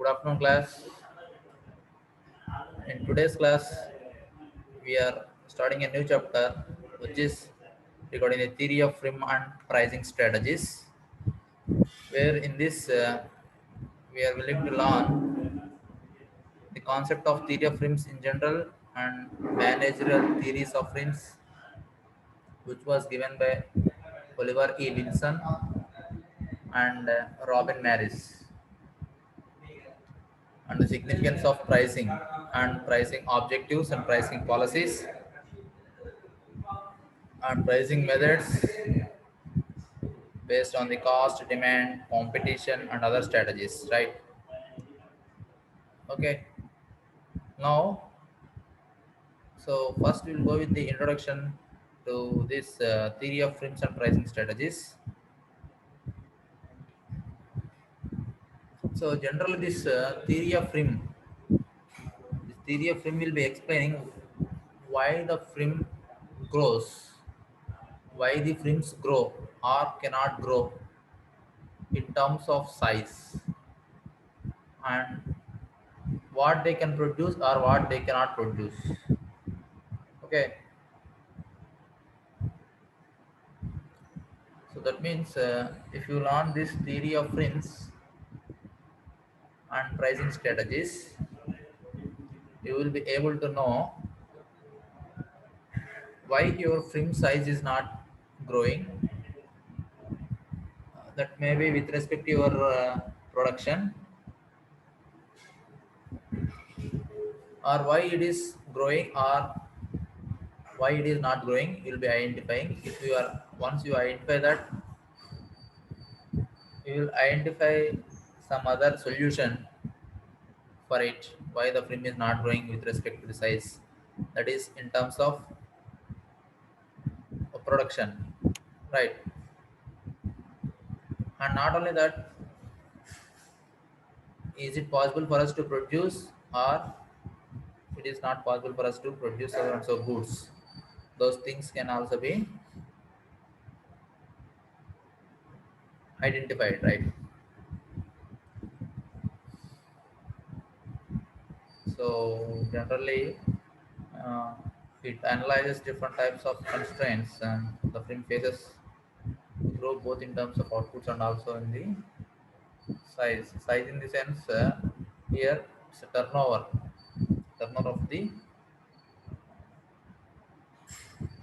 Good afternoon, class. In today's class, we are starting a new chapter, which is regarding the theory of firm and pricing strategies. Where in this, we are willing to learn the concept of theory of firms in general and managerial theories of firms, which was given by Oliver E. Wilson and Robin Maris, and the significance of pricing and pricing objectives and pricing policies and pricing methods based on the cost, demand, competition, and other strategies, right? Okay. Now, so first we'll go with the introduction to this theory of firms and pricing strategies. So generally, this theory of firm will be explaining why the firm grows, why the firms grow or cannot grow in terms of size, and what they can produce or what they cannot produce. Okay, so that means if you learn this theory of firms and pricing strategies, you will be able to know why your firm size is not growing. That may be with respect to your production, or why it is growing or why it is not growing. You'll be identifying. If you are once you identify that, you will identify some other solution for it. Why the firm is not growing with respect to the size. That is in terms of production, right? And not only that, is it possible for us to produce or it is not possible for us to produce so and so goods. Those things can also be identified, right? So generally, uh, it analyzes different types of constraints and the firm faces grow both in terms of outputs and also in the size. Size in the sense here it's a turnover of the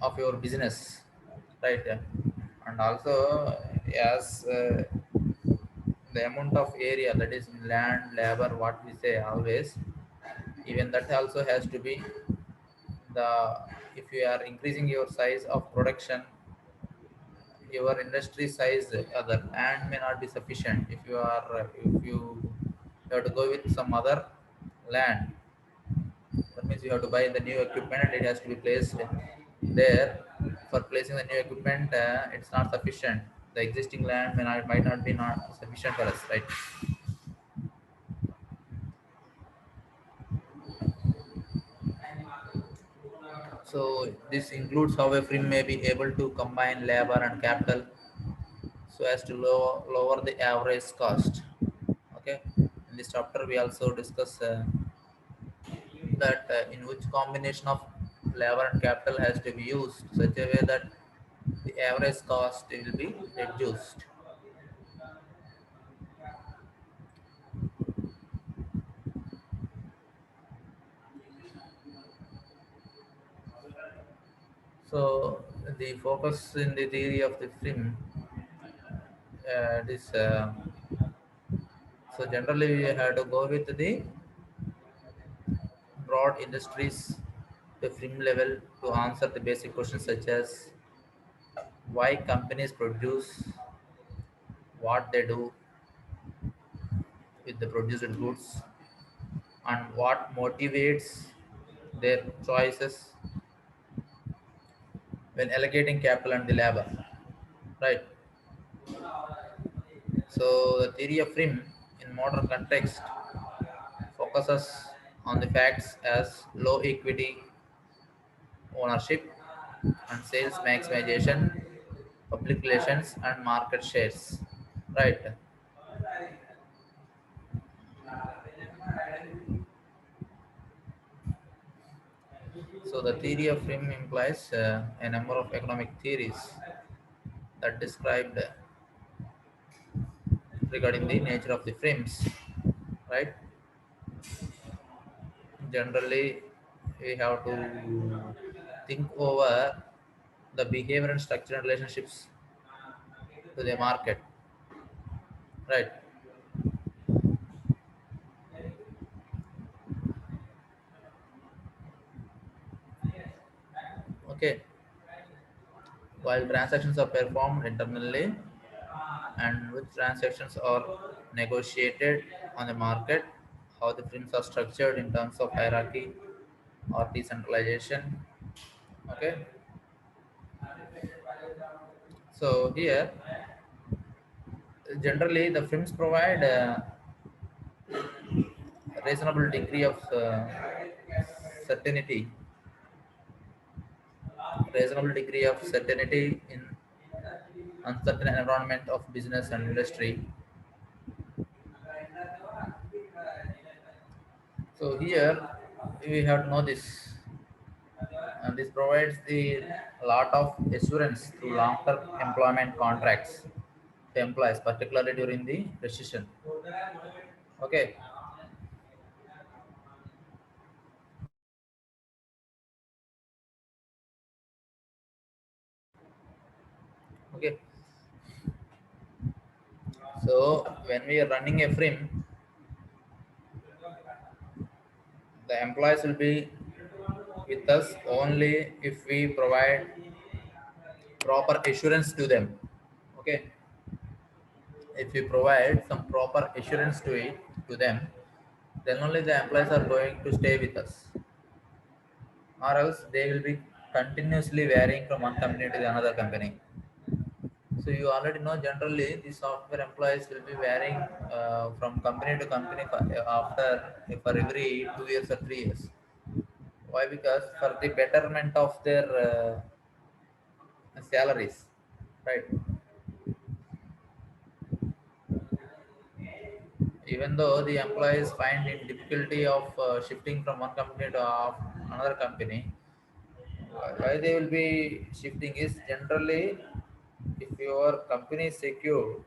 of your business, right? And also as the amount of area, that is land, labor, what we say always, even that also has to be the, if you are increasing your size of production, your industry size, the land may not be sufficient. If you are if you have to go with some other land, that means you have to buy the new equipment and it has to be placed there. For placing the new equipment, it's not sufficient. The existing land might not be not sufficient for us, right? So this includes how a firm may be able to combine labor and capital so as to lower the average cost. Okay. In this chapter, we also discuss that in which combination of labor and capital has to be used such a way that the average cost will be reduced. So the focus in the theory of the film is so generally we have to go with the broad industries to film level to answer the basic questions such as why companies produce what they do with the produced goods and what motivates their choices when allocating capital and the labor, right? So the theory of rim in modern context focuses on the facts as low equity ownership and sales maximization, public relations and market shares, right? So the theory of film implies a number of economic theories that described regarding the nature of the films, right? Generally, we have to think over the behavior and structural relationships to the market, right? Okay, while transactions are performed internally and which transactions are negotiated on the market, how the films are structured in terms of hierarchy or decentralization. Okay, so here generally the films provide a reasonable degree of certainty, reasonable degree of certainty in uncertain environment of business and industry. So here we have to know this, and this provides the lot of assurance through long-term employment contracts to employees, particularly during the recession. Okay, okay. So when we are running a frame, the employees will be with us only if we provide proper assurance to them. Okay, if we provide some proper assurance to them, then only the employees are going to stay with us, or else they will be continuously varying from one company to the another company. So you already know generally the software employees will be varying from company to company for every 2 years or 3 years. Why? Because for the betterment of their salaries, right? Even though the employees find in difficulty of shifting from one company to another company, why they will be shifting is generally if your company is secure,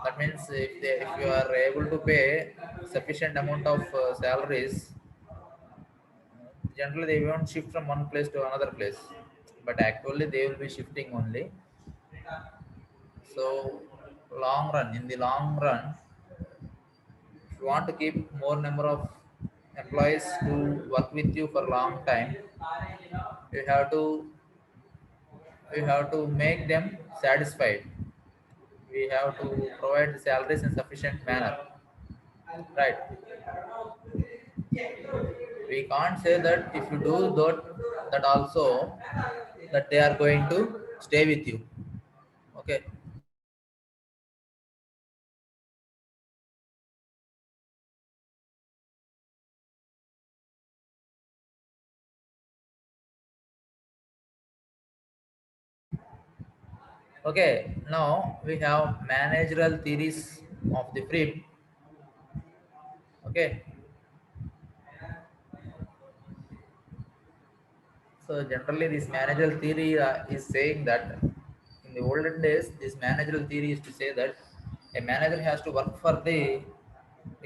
that means if you are able to pay sufficient amount of salaries, generally they won't shift from one place to another place, but actually they will be shifting only. So in the long run, if you want to keep more number of employees to work with you for long time, you have to make them satisfied. We have to provide the salaries in sufficient manner, right? We can't say that if you do that also that they are going to stay with you. Okay, okay. Now we have managerial theories of the frame. Okay, so generally this managerial theory is saying that in the olden days this managerial theory is to say that a manager has to work for the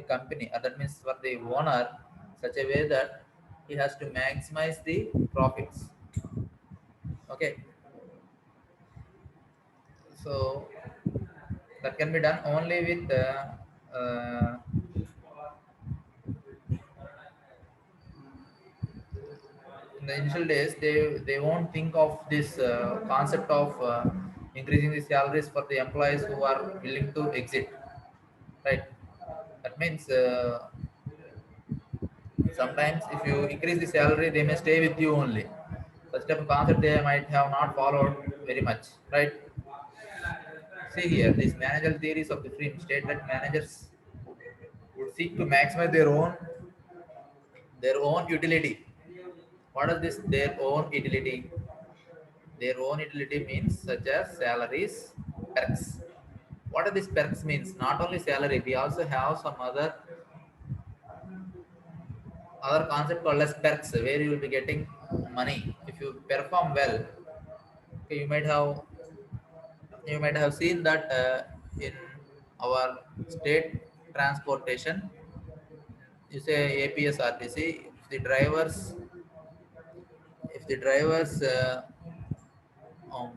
company, that means for the owner, such a way that he has to maximize the profits. Okay, so that can be done only with in the initial days they won't think of this concept of increasing the salaries for the employees who are willing to exit, right? That means sometimes if you increase the salary they may stay with you only. Such type of concept they might have not followed very much, right? See here, these managerial theories of the film state that managers would seek to maximize their own utility. What is this? Their own utility. Their own utility means such as salaries, perks. What are these perks means? Not only salary, we also have some other concept called as perks, where you will be getting money. If you perform well, okay, you might have seen that in our state transportation, you say APSRTC, if the drivers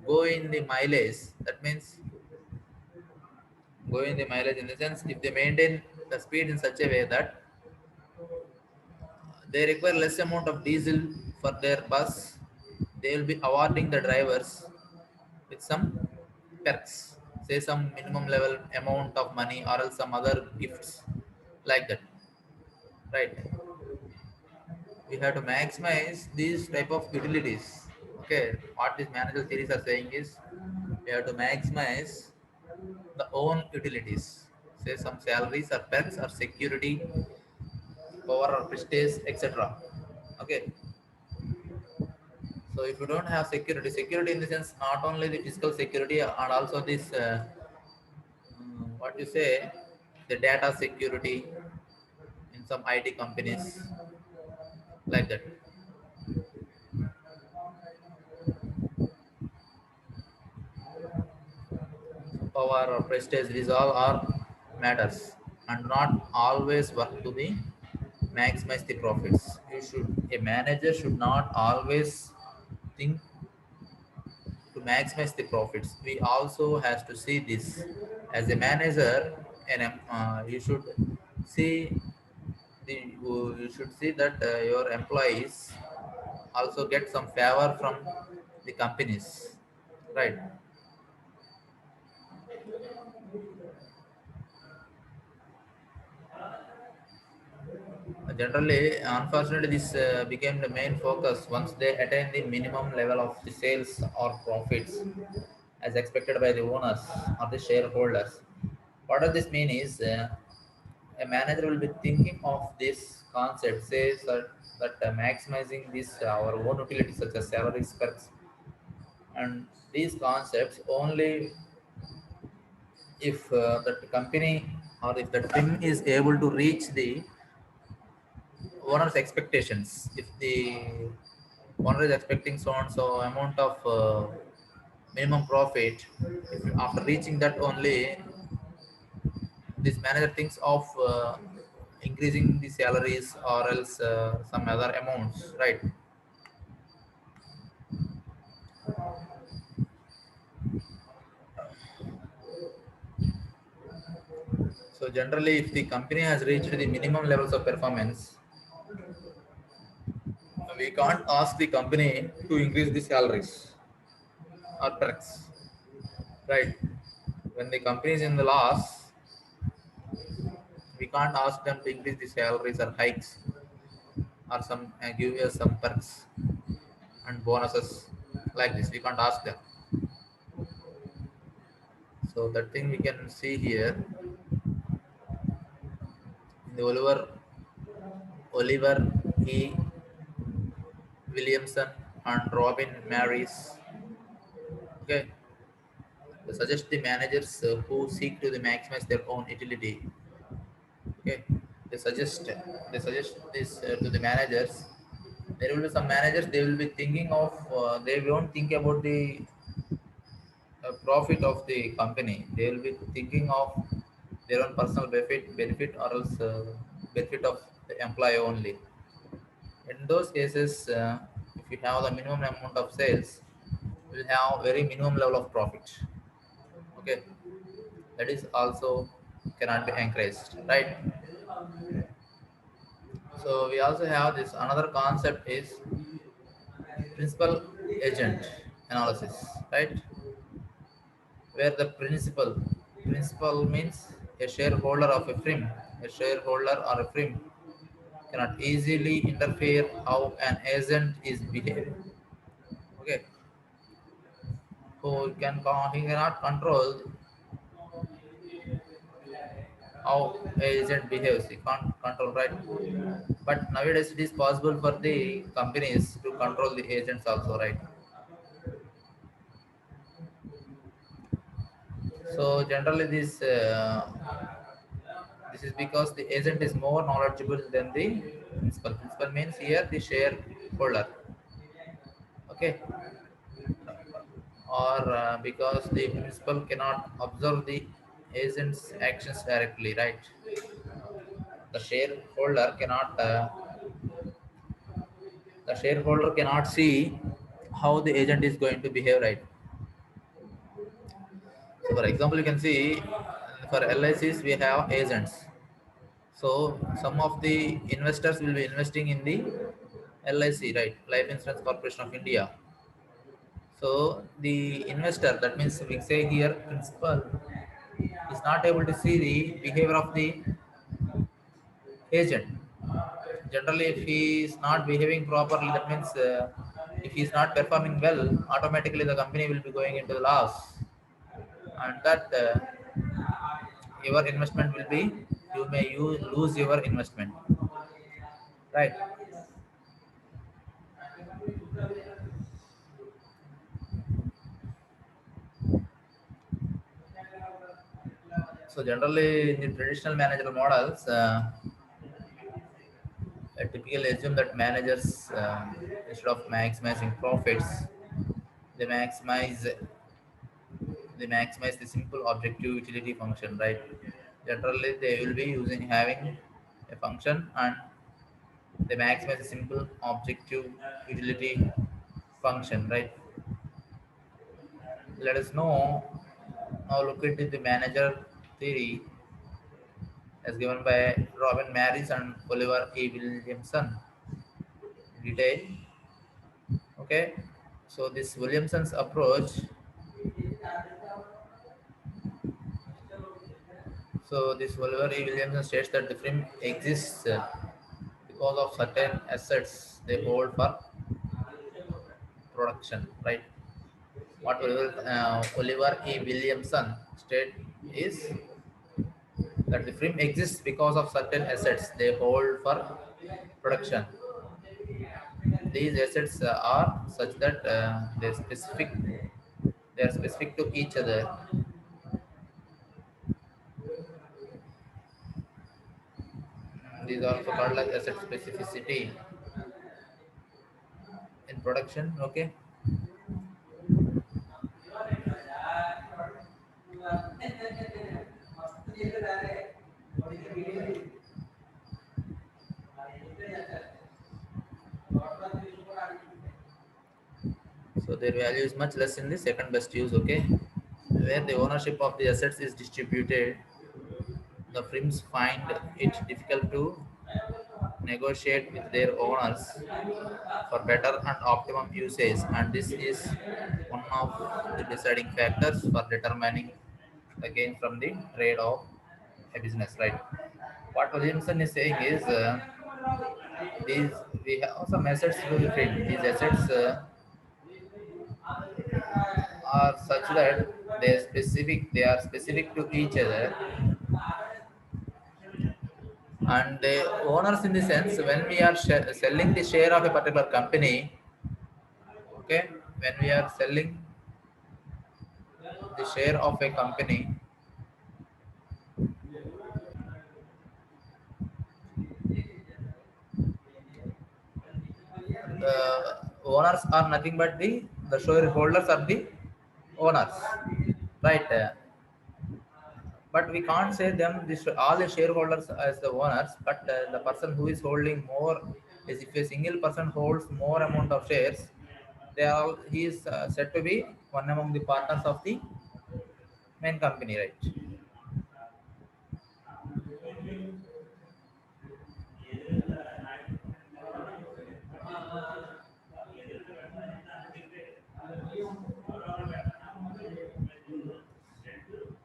go in the mileage, that means go in the mileage in the sense if they maintain the speed in such a way that they require less amount of diesel for their bus, they will be awarding the drivers with some perks, say some minimum level amount of money or else some other gifts like that, right? We have to maximize these type of utilities. Okay, what these manager series are saying is we have to maximize the own utilities, say some salaries or perks or security, power or prestige, etc. Okay, so if you don't have security, security in the sense not only the physical security and also this what you say, the data security in some IT companies like that. Power or prestige, these all are matters and not always work to the maximize the profits. You should, a manager should not always think to maximize the profits. We also has to see this as a manager, and you should see you should see that your employees also get some favor from the companies, right? Generally, unfortunately, this became the main focus once they attain the minimum level of the sales or profits as expected by the owners or the shareholders. What does this mean is a manager will be thinking of this concept, says that maximizing this our own utilities such as salaries, perks, and these concepts only if that company or if the team is able to reach the owner's expectations. If the owner is expecting so and so amount of minimum profit, if after reaching that only, this manager thinks of increasing the salaries or else some other amounts, right? So generally, if the company has reached the minimum levels of performance, we can't ask the company to increase the salaries or perks, right? When the company is in the loss, we can't ask them to increase the salaries or hikes or some give us some perks and bonuses like this. We can't ask them. So that thing we can see here in the Oliver E. Williamson and Robin Maris. Okay, they suggest the managers who seek to the maximize their own utility. Okay, they suggest they suggest this to the managers. There will be some managers they will be thinking of they won't think about the profit of the company. They will be thinking of their own personal benefit or else benefit of the employee only. In those cases, if you have the minimum amount of sales, you will have very minimum level of profit. Okay, that is also cannot be encouraged, right? So we also have this another concept is principal agent analysis, right? Where the principal means a shareholder of a firm, a shareholder or a firm cannot easily interfere how an agent is behaving. Okay, so he cannot control how agent behaves. He can't control, right? But nowadays it is possible for the companies to control the agents also, right? So generally this is because the agent is more knowledgeable than the principal. Principal means here the shareholder. okay, or because the principal cannot observe the agent's actions directly, right? The shareholder cannot see how the agent is going to behave, right? So for example, you can see for LICs we have agents. So some of the investors will be investing in the LIC, right? Life Insurance Corporation of India. So the investor, that means we say here principal, is not able to see the behavior of the agent. Generally, if he is not behaving properly, that means if he is not performing well, automatically the company will be going into the loss, and that your investment will be, you lose your investment, right? So generally, in the traditional managerial models, I typically assume that managers, instead of maximizing profits, they maximize the simple objective utility function, right? Generally, they will be using having a function, and they maximize the simple objective utility function, right? Let us know. Now look at the manager theory as given by Robin Maris and Oliver E. Williamson. Detail. Okay. So this Williamson's approach. So this Oliver E. Williamson states that the firm exists because of certain assets they hold for production, right? What Oliver E. Williamson state is that the firm exists because of certain assets they hold for production. These assets are such that they are specific to each other. These are also called as asset specificity in production. Okay, so their value is much less in the second best use. Okay, where the ownership of the assets is distributed, the firms find it difficult to negotiate with their owners for better and optimum usage, and this is one of the deciding factors for determining the gain from the trade of a business, right? What Williamson is saying is these we have some assets to the firm. These assets are such that they are specific to each other, and the owners, in the sense, when we are selling the share of a particular company, okay, when we are selling the share of a company, the owners are nothing but the shareholders are the owners, right? But we can't say them this all the shareholders as the owners, but the person who is holding more is, if a single person holds more amount of shares, they are all, he is said to be one among the partners of the main company, right?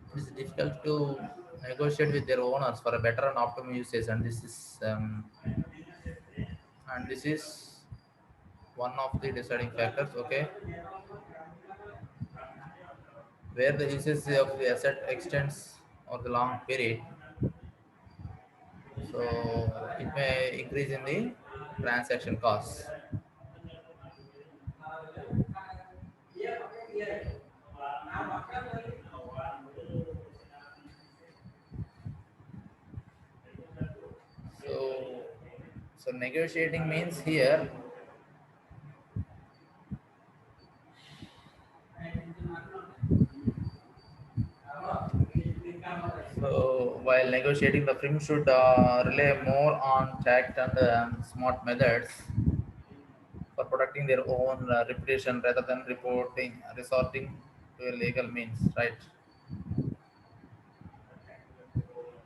It is difficult to negotiate with their owners for a better and optimum usage, and this is one of the deciding factors. Okay, where the usage of the asset extends over the long period, so it may increase in the transaction costs. So, so negotiating means here negotiating, the firm should rely more on tact and smart methods for protecting their own reputation rather than resorting to a legal means, right?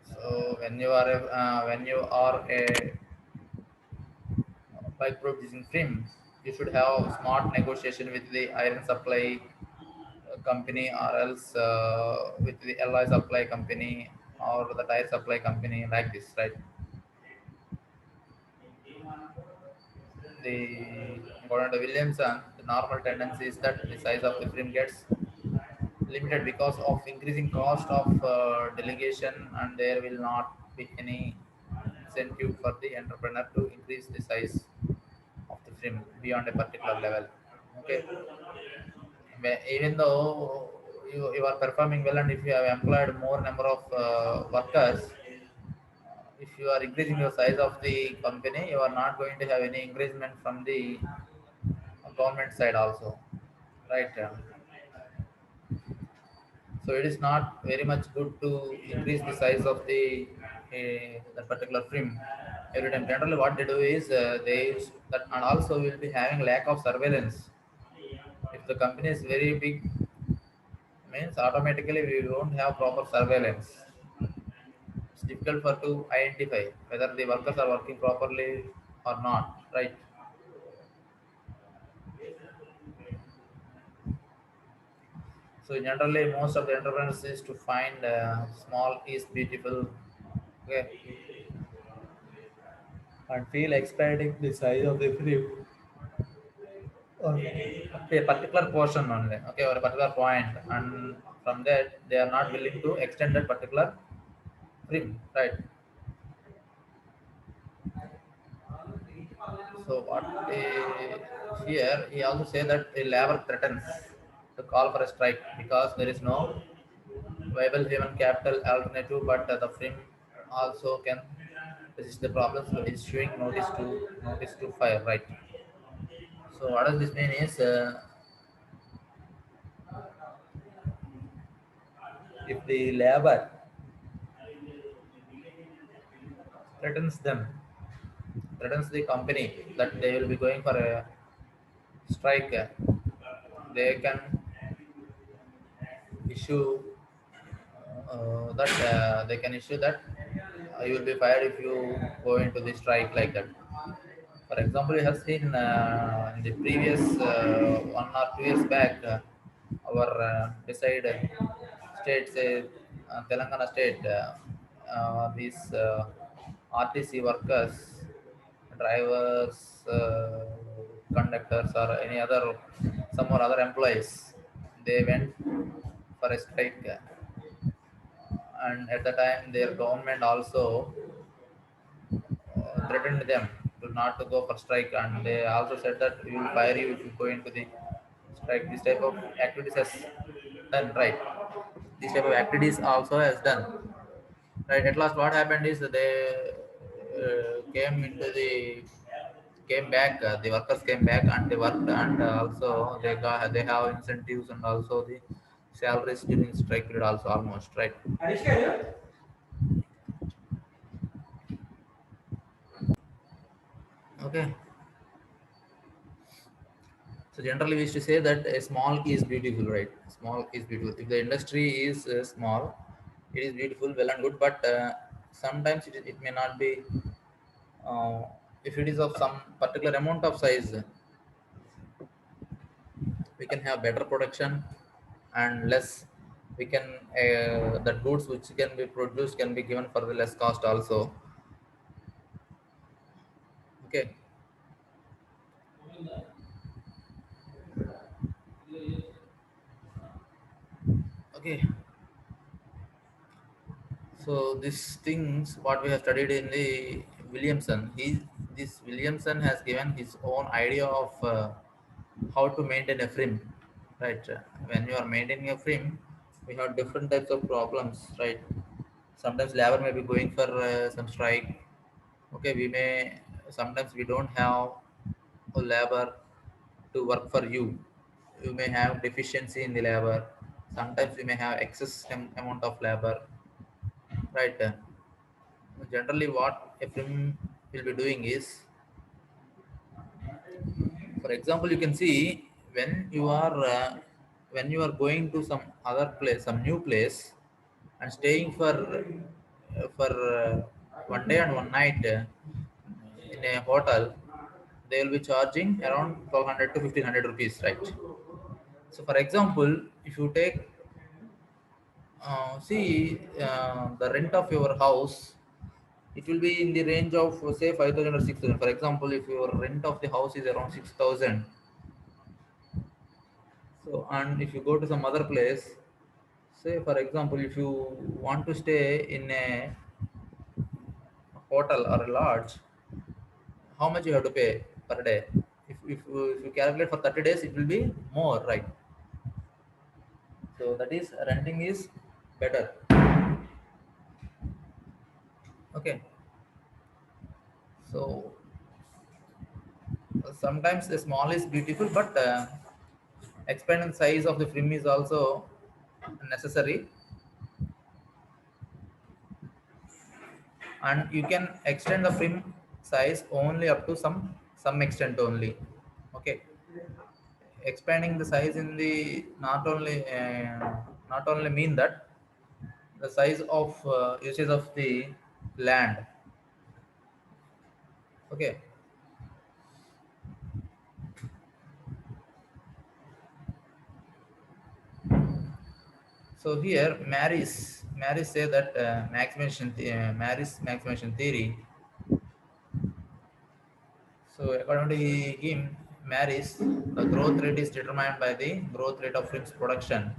So when you are a bike producing firm, you should have smart negotiation with the iron supply company, or else with the alloy supply company or the tire supply company, like this, right? The according to Williamson, the normal tendency is that the size of the firm gets limited because of increasing cost of delegation, and there will not be any incentive for the entrepreneur to increase the size of the firm beyond a particular level. Okay, even though you are performing well and if you have employed more number of workers, if you are increasing the size of the company, you are not going to have any increasement from the government side also, right? So it is not very much good to increase the size of the particular firm every time. Generally, what they do is they use that, and also will be having lack of surveillance. If the company is very big, means automatically we won't have proper surveillance. It's difficult for to identify whether the workers are working properly or not, right? So generally, most of the entrepreneurs is to find small is beautiful, okay, and feel expanding the size of the firm or a particular portion only, okay, or a particular point, and from that they are not willing to extend that particular firm, right? So what here he also say that a labor threatens to call for a strike because there is no viable human capital alternative, but the firm also can resist the problems by issuing notice to fire, right? So what does this mean is if the labor threatens them, threatens the company that they will be going for a strike, they can issue that they can issue that you will be fired if you go into the strike, like that. For example, we have seen in the previous 1 or 2 years back, our beside states, Telangana state, these RTC workers, drivers, conductors, or any other, some or other employees, they went for a strike, and at the time their government also threatened them to not to go for strike, and they also said that we will fire you if you go into the strike. This type of activities has done, right? This type of activities also has done, right? At last, what happened is that they came back. The workers came back and they worked, and also they have incentives and also the salaries during strike period also, almost, right? Okay. So generally, we used to say that a small is beautiful, right? Small is beautiful. If the industry is small, it is beautiful, well and good. But sometimes it may not be. Uh, if it is of some particular amount of size, we can have better production and less. We can the goods which can be produced can be given for the less cost also. Okay. Okay. So these things what we have studied in the Williamson, this Williamson has given his own idea of how to maintain a frame, right? When you are maintaining a frame, we have different types of problems, right? Sometimes labor may be going for some strike. Okay, we may sometimes we don't have a labor to work for you. You may have deficiency in the labor. Sometimes we may have excess amount of labor, right? Generally, what a film will be doing is, for example, you can see when you are going to some other place, some new place, and staying for 1 day and 1 night in a hotel, they will be charging around 1200 to 1500 rupees, right? So, for example, if you take see the rent of your house, it will be in the range of say 5000 or 6000. For example, if your rent of the house is around 6000, so and if you go to some other place, say for example, if you want to stay in a hotel or a lodge, how much you have to pay per day? If you calculate for 30 days, it will be more, right? So that is renting is better. Okay, so sometimes the small is beautiful, but expanding size of the film is also necessary, and you can extend the film size only up to some extent only. Okay, expanding the size in the not only mean that the size of usage of the land. Okay, so here Maris say that Maris maximization theory. So according to him, Maris, the growth rate is determined by the growth rate of films production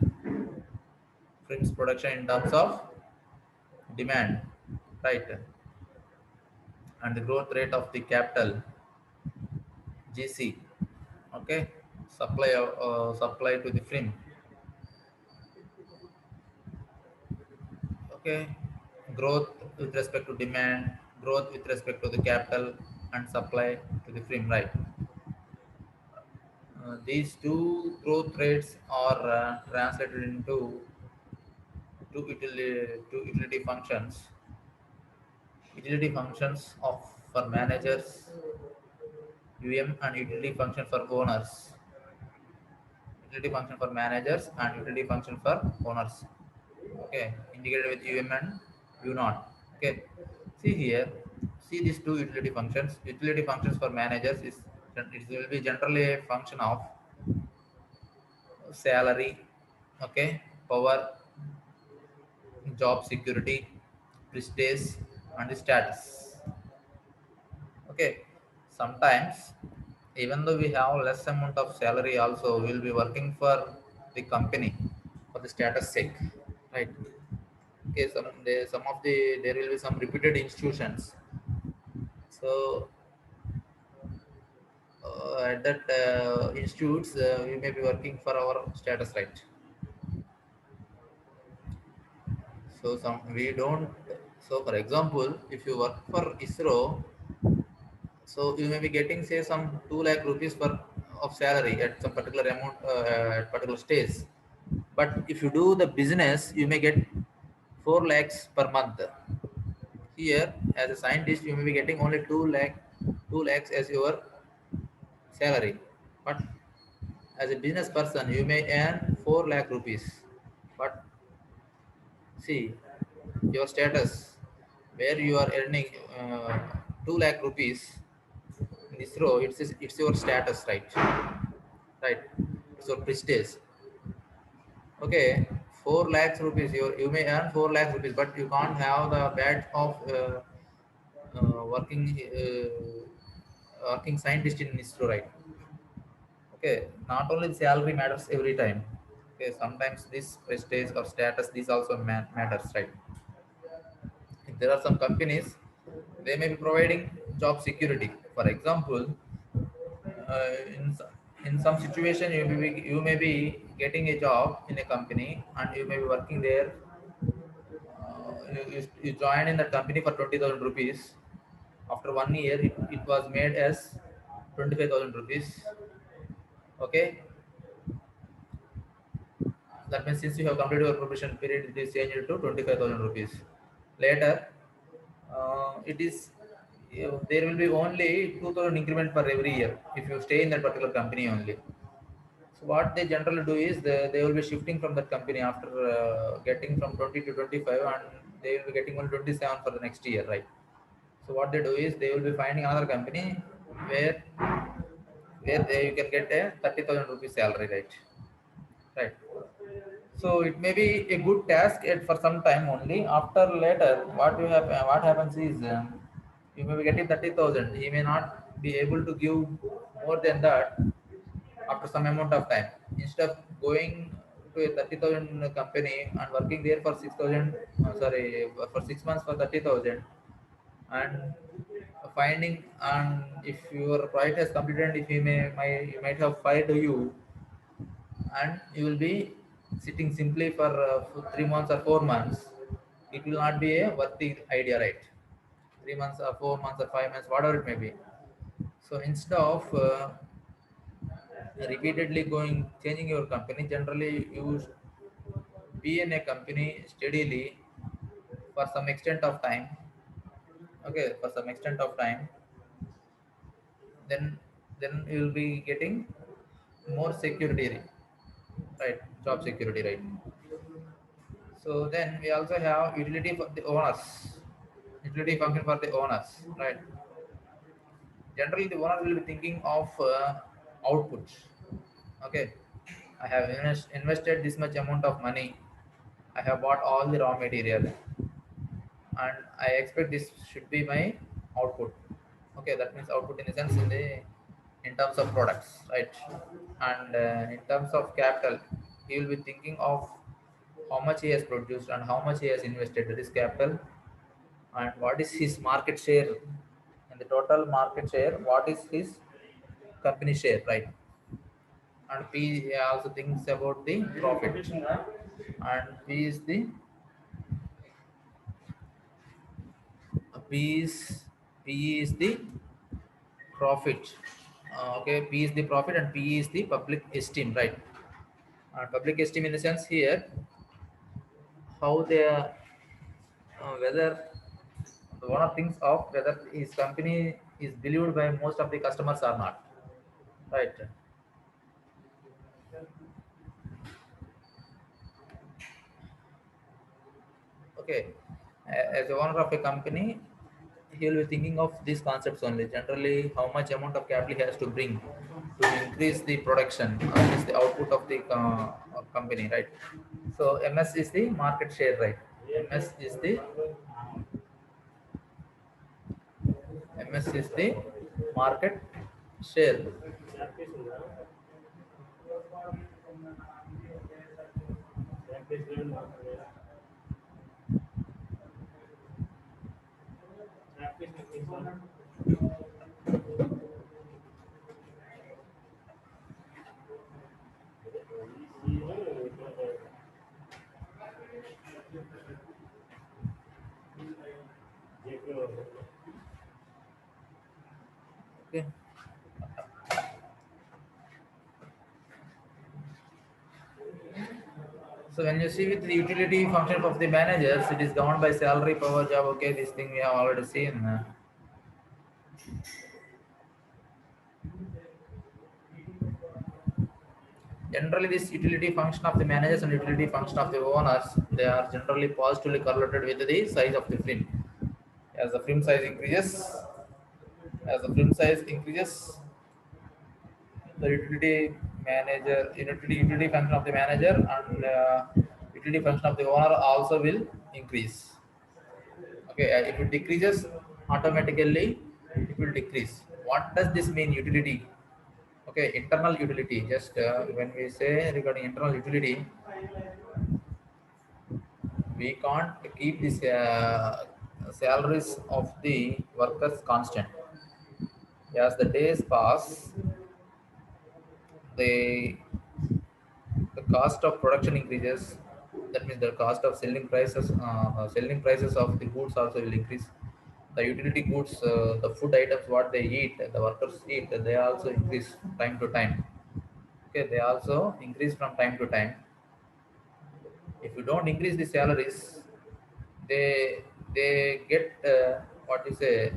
in terms of demand, right, and the growth rate of the capital GC. Okay, supply to the film. Okay, growth with respect to demand, growth with respect to the capital, and supply to the film, right. These two growth rates are translated into two utility functions of for managers UM and utility function for owners, utility function for managers and utility function for owners. Okay, indicated with UM and U naught. Okay, see here, see these two utility functions for managers is it will be generally a function of salary, okay, power, job security, prestige, and status. Okay, sometimes even though we have less amount of salary, also we'll be working for the company for the status sake, right? Okay, some of the there will be some reputed institutions. So at that institutes, we may be working for our status, right? So some we don't. So for example, if you work for ISRO, so you may be getting say some 2 lakh rupees per of salary at some particular amount at particular stage. But if you do the business, you may get 4 lakhs per month. Here, as a scientist, you may be getting only 2 lakhs as your salary. But as a business person, you may earn 4 lakh rupees. But see, your status, where you are earning 2 lakh rupees in this row, it's your status, right? Right. It's your prestige. Okay, 4 lakhs rupees. You may earn 4 lakhs rupees, but you can't have the badge of working scientist in ISRO, right? Okay, not only the salary matters every time. Okay, sometimes this prestige or status, this also matters, right? If there are some companies, they may be providing job security. For example, in some situation, you may be getting a job in a company and you may be working there. You join in that company for 20,000 rupees. After 1 year, it was made as 25,000 rupees. Okay, that means since you have completed your probation period, it is changed to 25,000 rupees. Later, it is there will be only 2000 increment per every year if you stay in that particular company only. So what they generally do is they will be shifting from that company after getting from 20 to 25, and they will be getting only 27 for the next year, right? So what they do is they will be finding another company where you can get a 30,000 rupees salary, right? Right. So it may be a good task for some time only. After later, what happens is you may be getting 30,000. He may not be able to give more than that after some amount of time. Instead of going to a 30,000 company and working there for 6,000, sorry, for 6 months for 30,000, and finding, and if your project has completed, if he might have fired you, and you will be sitting simply for 3 months or 4 months, it will not be a worthy idea, right? 3 months or 4 months or 5 months, whatever it may be. So instead of repeatedly going changing your company, generally you be in a company steadily for some extent of time. Okay, for some extent of time, then you will be getting more security, right? Job security, right? So then we also have utility for the owners, utility function for the owners, right? Generally, the owner will be thinking of output. Okay, I have invested this much amount of money. I have bought all the raw material, and I expect this should be my output. Okay, that means output in the sense in terms of products, right? And in terms of capital, he will be thinking of how much he has produced and how much he has invested this capital, and what is his market share in the total market share. What is his company share, right? And P also thinks about the profit, and P is P is the profit. Okay, P is the profit and P is the public esteem, right? And public esteem in the sense here, how they are, whether the owner thinks of whether his company is believed by most of the customers or not, right? Okay, as a owner of a company, he will be thinking of these concepts only. Generally, how much amount of capital he has to bring to increase the production, increase the output of the company, right? So MS is the market share, right? MS is the MS is the market share. Okay. So when you see with the utility function of the managers, it is governed by salary, power, job. Okay, this thing we have already seen. Generally, this utility function of the managers and utility function of the owners, they are generally positively correlated with the size of the film. As the film size increases, as the film size increases, the utility function of the manager and utility function of the owner also will increase. Okay, if it decreases, automatically it will decrease. What does this mean, utility? Okay, internal utility. Just when we say regarding internal utility, we can't keep these salaries of the workers constant. As the days pass, the the cost of production increases. That means the cost of selling prices of the goods also will increase. The utility goods, the food items what they eat, the workers eat, they also increase from time to time. Okay, they also increase from time to time. If you don't increase the salaries, they they get what you say.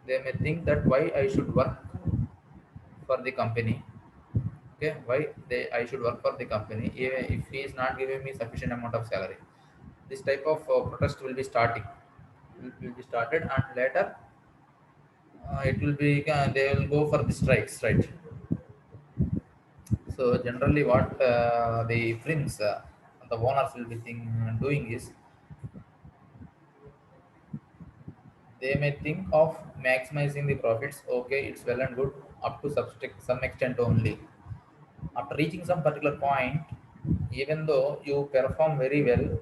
They may think that why I should work for the company. Okay, why I should work for the company even if he is not giving me sufficient amount of salary. This type of protest will be starting. Will be started, and later it will be they will go for the strikes, right? So generally, what the firms, the owners will be doing is they may think of maximizing the profits. Okay, it's well and good up to some extent only. After reaching some particular point, even though you perform very well,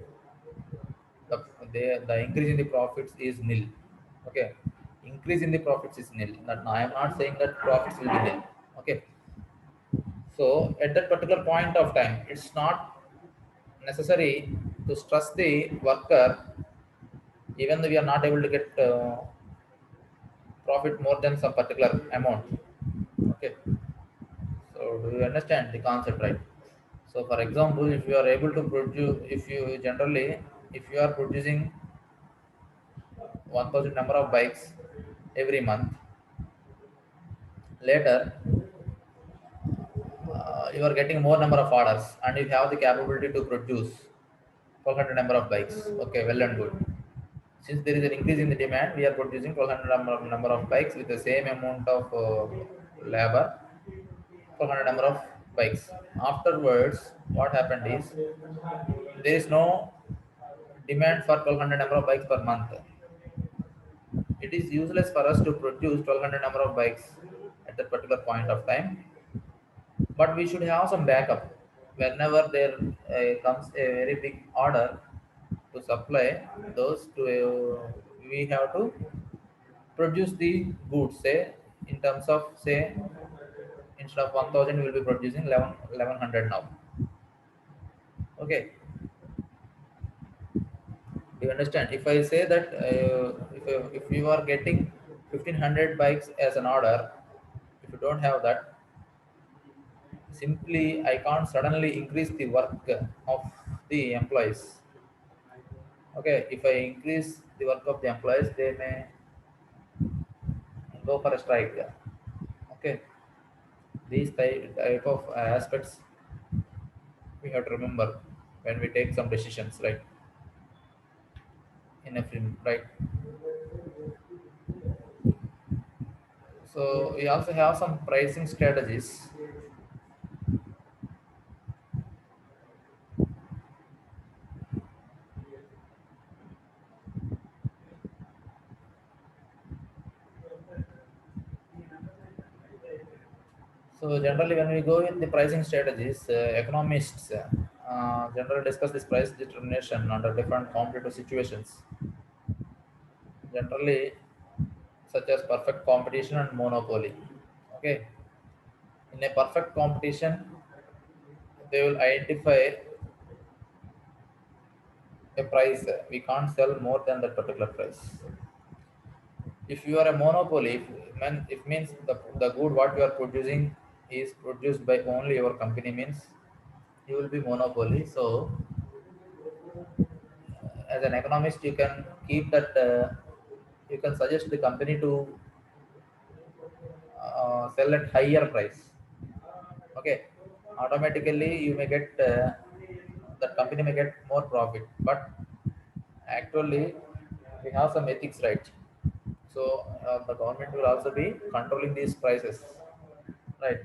the increase in the profits is nil. Okay, increase in the profits is nil. I am not saying that profits will be nil. Okay, so at that particular point of time, it's not necessary to stress the worker even though we are not able to get profit more than some particular amount. Okay, so do you understand the concept, right? So for example, if you are able to produce, if you generally, if you are producing 1000 number of bikes every month, later you are getting more number of orders and you have the capability to produce 1200 number of bikes. Okay, well and good. Since there is an increase in the demand, we are producing 1200 number of bikes with the same amount of labor, 1200 number of bikes. Afterwards, what happened is there is no demand for 1200 number of bikes per month. It is useless for us to produce 1200 number of bikes at that particular point of time, but we should have some backup. Whenever there comes a very big order to supply those to, we have to produce the goods. Say in terms of say instead of 1000, we will be producing 1100 now. Okay, do you understand? If I say that if you are getting 1500 bikes as an order, if you don't have that, simply I can't suddenly increase the work of the employees. Okay, if I increase the work of the employees, they may go for a strike. Okay, these type of aspects we have to remember when we take some decisions, right? In a film, right? So we also have some pricing strategies. So generally, when we go with the pricing strategies, economists generally discuss this price determination under different competitive situations. Generally, such as perfect competition and monopoly. Okay, in a perfect competition, they will identify a price. We can't sell more than that particular price. If you are a monopoly, if means the good what you are producing is produced by only your company means you will be monopoly. So as an economist, you can keep that. You can suggest the company to sell at higher price. Okay, automatically you may get that company may get more profit, but actually we have some ethics, right? So the government will also be controlling these prices, right?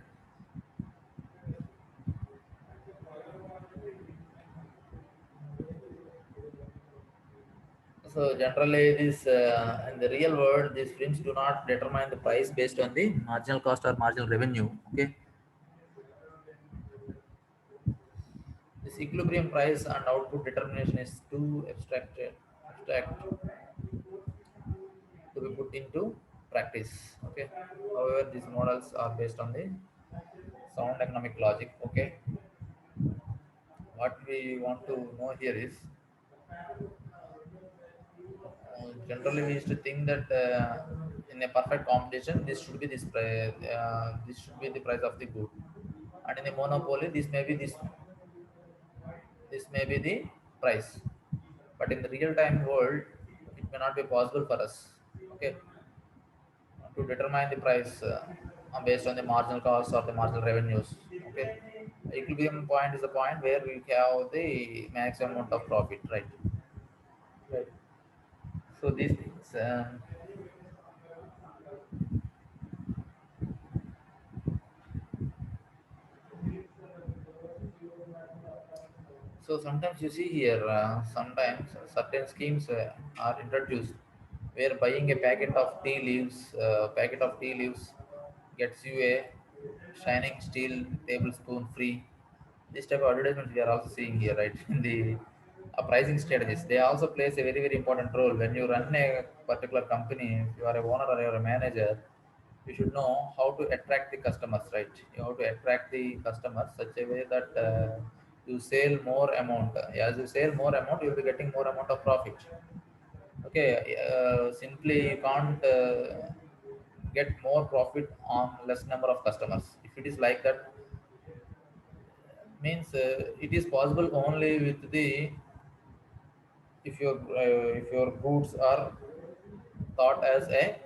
So generally, this in the real world, these firms do not determine the price based on the marginal cost or marginal revenue. Okay, this equilibrium price and output determination is too abstract to be put into practice. Okay, however, these models are based on the sound economic logic. Okay, what we want to know here is generally we used to think that in a perfect competition this should be the price of the good, and in a monopoly this may be the price, but in the real time world it may not be possible for us. Okay, to determine the price based on the marginal cost or the marginal revenues. Okay, equilibrium point is the point where we have the maximum amount of profit, right? Right. So these things. So sometimes you see here, sometimes certain schemes are introduced where buying a packet of tea leaves gets you a shining steel tablespoon free. This type of advertisements we are also seeing here, right? In the pricing strategies, they also plays a very very important role when you run a particular company. If you are a owner or you are a manager, you should know how to attract the customers, right? You have to attract the customers such a way that you sell more amount. As you sell more amount, you'll be getting more amount of profit. Okay, simply you can't get more profit on less number of customers. If it is like that, means it is possible only with the if your goods are thought as a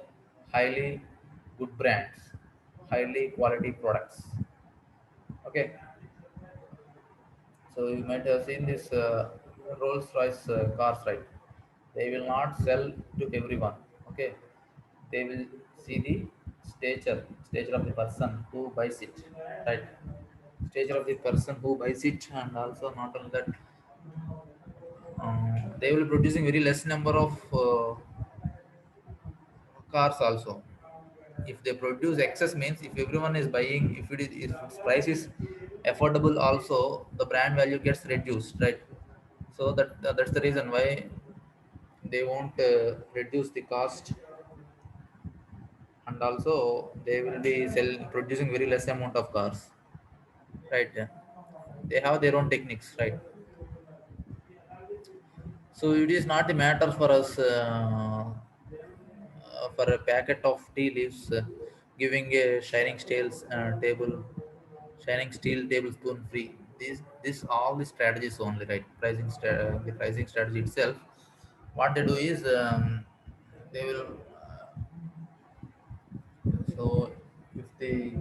highly good brands, highly quality products. Okay, so you might have seen this Rolls Royce cars, right? They will not sell to everyone. Okay, they will see the stature of the person who buys it, right? Stature of the person who buys it, and also not only that, they will be producing very less number of cars also. If they produce excess means if everyone is buying, if its price is affordable also, the brand value gets reduced, right? So that's the reason why they won't reduce the cost, and also they will be producing very less amount of cars, right? They have their own techniques, right? So it is not the matter for us for a packet of tea leaves giving a shining steel tablespoon free. This all the strategies only, right? The pricing strategy itself. What they do is they will. So if the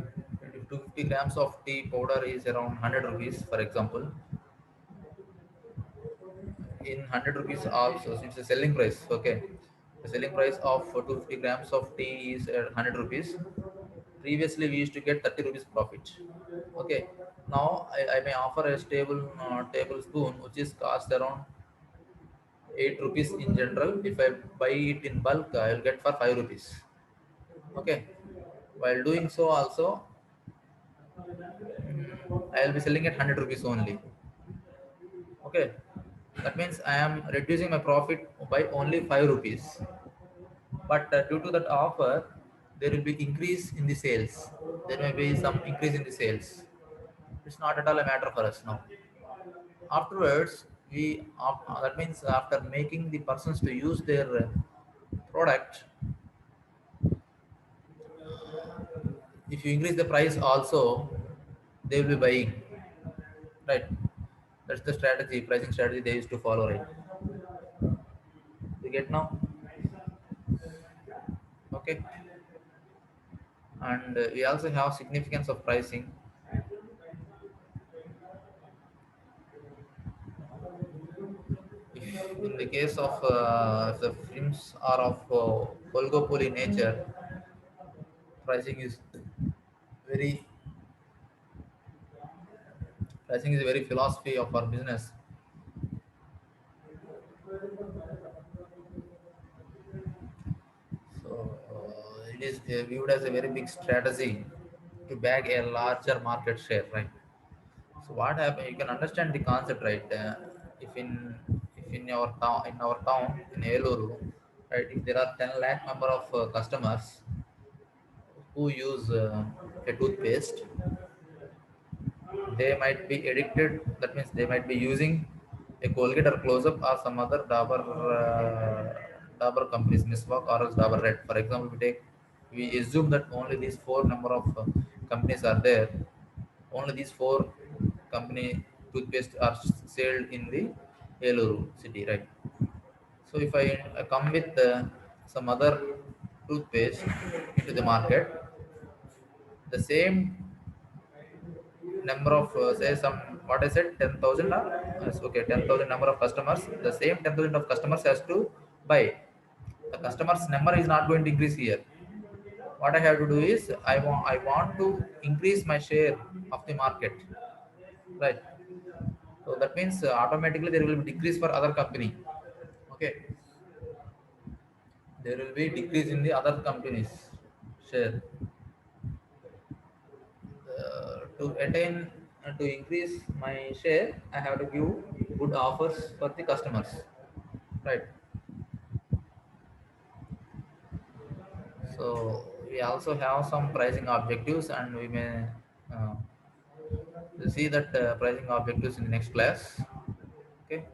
if 250 grams of tea powder is around 100 rupees, for example, in 100 rupees also, since the selling price, okay, the selling price of 250 grams of tea is at 100 rupees. Previously, we used to get 30 rupees profit. Okay, now I may offer a tablespoon which is cost around 8 rupees in general. If I buy it in bulk, I will get for 5 rupees. Okay, while doing so, also I will be selling at 100 rupees only. Okay, that means I am reducing my profit by only 5 rupees. But due to that offer, there will be increase in the sales. There may be some increase in the sales. It's not at all a matter for us now. Afterwards, that means after making the persons to use their product, if you increase the price also, they will be buying, right? That's the strategy, pricing strategy they used to follow, right? You get now? Okay. And we also have significance of pricing. If in the case of the films are of oligopoly nature, pricing is very pricing is a very philosophy of our business. So it is viewed as a very big strategy to bag a larger market share, right? So what happen? You can understand the concept, right? If in our town in Eluru, right? If there are 10 lakh number of customers who use a toothpaste, they might be addicted. That means they might be using a Colgate or Close Up or some other Dabur companies, Miswak or else Dabur Red. For example, we assume that only these four number of companies are there. Only these four company toothpaste are sold in the Eluru city, right? So if I come with some other toothpaste into the market, the same number of say some what I said 10,000 or okay 10,000 number of customers, the same 10,000 of customers has to buy. The customer's number is not going to increase here. What I have to do is I want to increase my share of the market, right? So that means automatically there will be decrease for other company. Okay, there will be decrease in the other companies share. To attain to increase my share, I have to give good offers for the customers, right? So we also have some pricing objectives, and we may uh, see that pricing objectives in the next class. Okay.